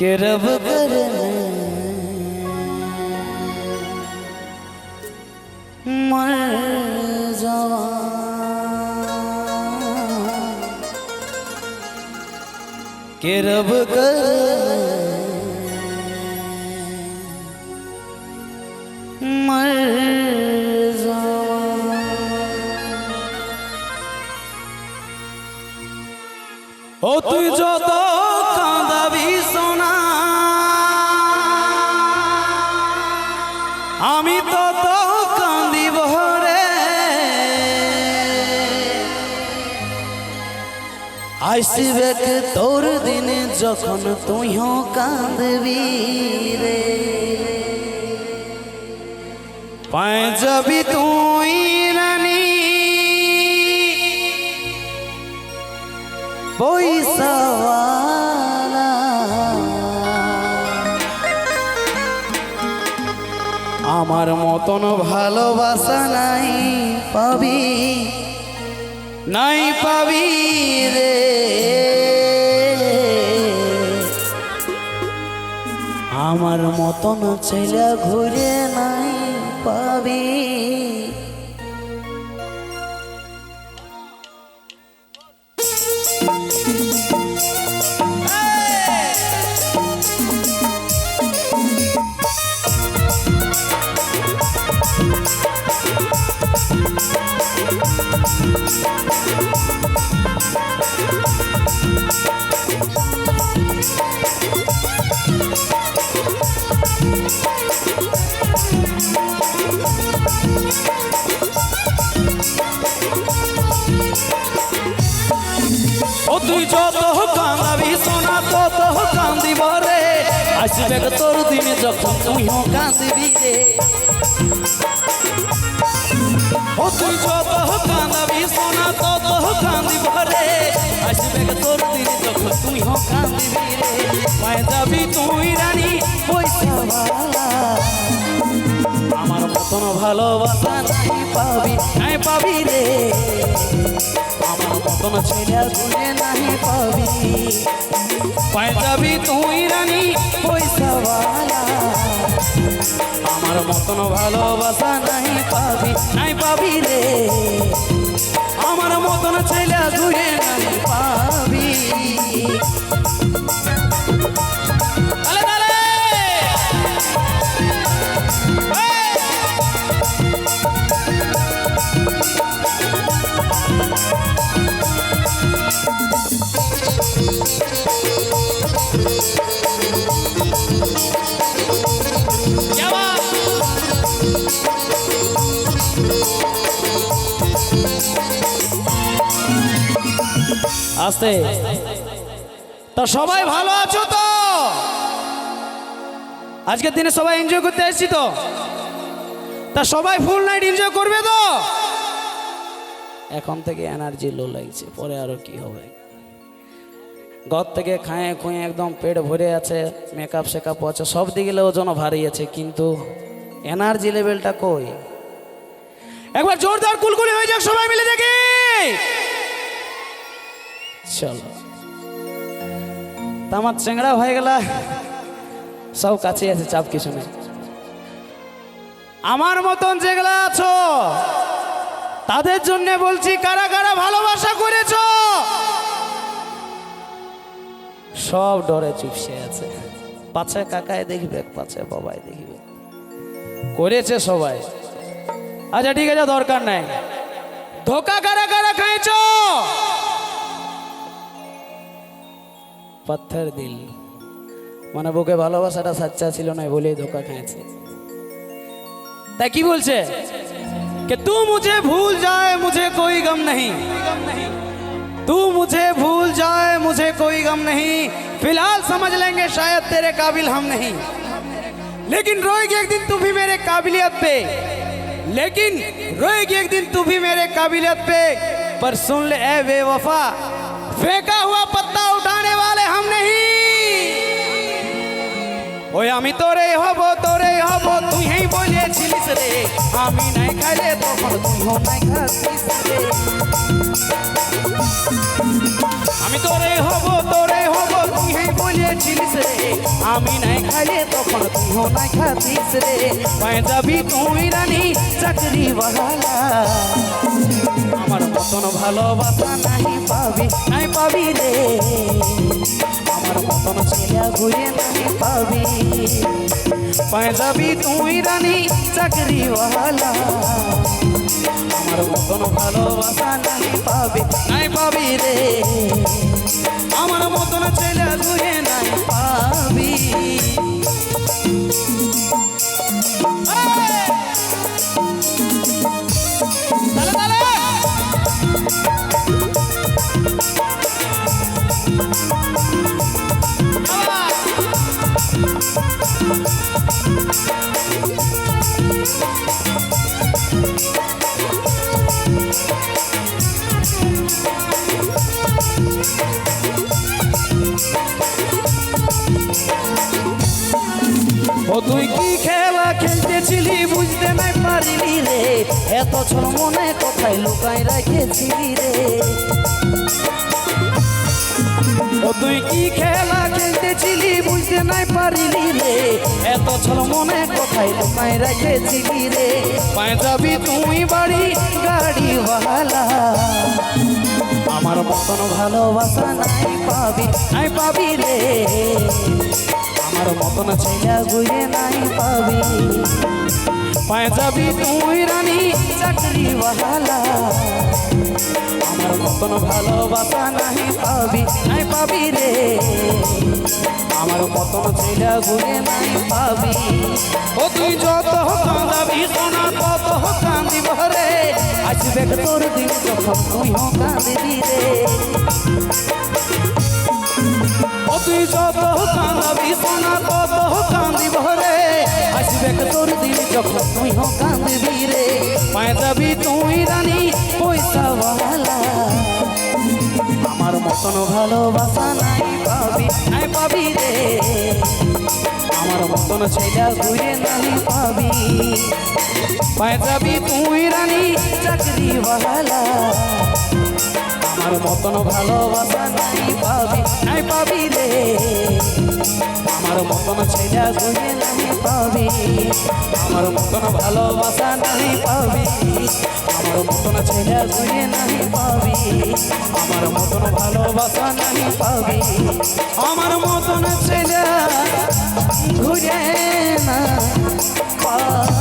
के रब करे मर जावा के रब करे मर जावा। ओ तू जो तो कांदाबी सोना आमी तो कांदिब रे आइसबे के तोर दिन जखन तुइयो कांदबी रे पाए जबी तुई रानी পয়সাওয়ালা আমার মতন ভালোবাসা নাই পাবি রে আমার মতন ছেলে ঘুরে নাই পাবি। ओ तुई যত কাঁদাবি সোনা তত কাঁদিব রে আসবে তোর দিন যখন তুইও কাঁদিবি রে। ও তুই যত কাঁদাবি সোনা তত কাঁদিব রে আসবে তোর দিন যখন তুইও কাঁদিবি রে পায়ে যাবি তুই রানী পয়সাওয়ালা আমার মতন ভালোবাসা নাই পাবি রে আমার মতন ছেলে ঘুরে নাই পাবি পায়ে যাবি তুই রানী পয়সাওয়ালা আমার মতন ভালোবাসা নাই পাবি রে আমার মতন ছেলে ঘুরে নাই পাবি। আস্তে তো সবাই ভালো আছো তো? আজকের দিনে সবাই এনজয় করতে এসেছি তো? তা সবাই ফুল নাইট এনজয় করবে তো? এখন থেকে এনার্জি লো লাগছে, পরে আরো কি হবে। ঘর থেকে খায়ে খুঁয়ে একদম পেট ভরে আছে, মেকআপ শেকআপ আছে, সব দিকে ওজন ভারী আছে, কিন্তু এনার্জি লেভেলটা কই? একবার জোরদার কুলকুলি হয়ে যাক সবাই মিলে দেখি। চলো আমার চেংড়া হয়ে গেল, সব কাছে আছে, চাপ কিছু নেই। আমার মতন যেগুলা আছো তাদের জন্য বলছি, কারা কারা ভালোবাসা করেছো? সব ডরে চুপসে আছে, পাছে কাকায় দেখবে, পাছে বাবাই দেখবে, করেছে সবাই। আচ্ছা ঠিক আছে, দরকার নাই। ধোকা কারা কারা খাইছো? পাথর দিল মানে বুকে ভালোবাসাটা সাচ্চা ছিল না বলেই ধোকা খেয়েছে। তাই কি বলছে कि तू मुझे भूल जाए मुझे कोई गम नहीं, तू मुझे भूल जाए मुझे कोई गम नहीं, फिलहाल समझ लेंगे शायद तेरे काबिल हम नहीं, लेकिन रोएगी एक दिन तू भी मेरे काबिलियत पे, लेकिन रोएगी एक दिन तू भी मेरे काबिलियत पे, पर सुन ले ए बेवफा, फेंका हुआ पत्ता उठाने वाले हम नहीं। ওই আমি তোরে হব তুই হেই বলেছিলিস রে, আমি নাই খাইলে তখন তুই নাই খাচ্ছিস রে। আমি তোরে হব তুই হেই বলেছিলিস বলেছিলিস রে আমি নাই খাইলে তখন তুইও নাই খাতিস রে পায়ে যাবি তুই রানী চাকরি বাহালা আমার মতন ভালোবাসা নাই পাবি রে আমার মতন ছেলে ঘুরে নাই পাবি পায়ে যাবি তুই রানী চাকরি বাহালা আমার মতন ভালোবাসা নাই পাবি রে আমার মতন ছেলে ঘুরে নাই পাবি ও তুই কি খেলা খেলতেছিলি বুঝতে নাই পারিলি রে এত ছোট মনে কোথায় লুকাই রেখেছিলি রে ও তুই কি খেলা খেলতেছিলি বুঝতে নাই পারিলি রে এত ছোট মনে কোথায় লুকাই রেখেছিলি রে পায়ে যাবি তুই বাড়ি গাড়ি বালা আমার মতন ভালোবাসা নাই পাবি রে আমার মতন ছেলে ঘুরে নাই পাবি পায়ে যাবি তুই রানী চাকরি বাহালা আমার মতন ভালোবাসা নাই পাবি রে আমার মতন ছেলে ঘুরে নাই পাবি ও তুই যত কাঁদাবি সোনা তত কাঁদিব রে আসবে তোর দিন যখন তুইও কাঁদিবি রে ও তুই যত কাঁদাবি সোনা তত কাঁদিব রে আসবে তোর দিন যখন তুইও কাঁদিবি রে পায়ে যাবি তুই রানী পয়সা বালা আমার মতন ভালোবাসা নাই পাবি রে আমার মতন ছেলে ঘুরে নাই পাবি পায়ে যাবি তুই রানী চাকরি বালা আমার মতন ভালোবাসা নাই পাবি রে আমার মতন ছেলে ঘুরে নাই পাবি আমার মতন ভালোবাসা নাই পাবি আমার মতন ছেলে ঘুরে নাই পাবি আমার মতন ভালোবাসা নাই পাবি আমার মতন ছেলে ঘুরে না পাবি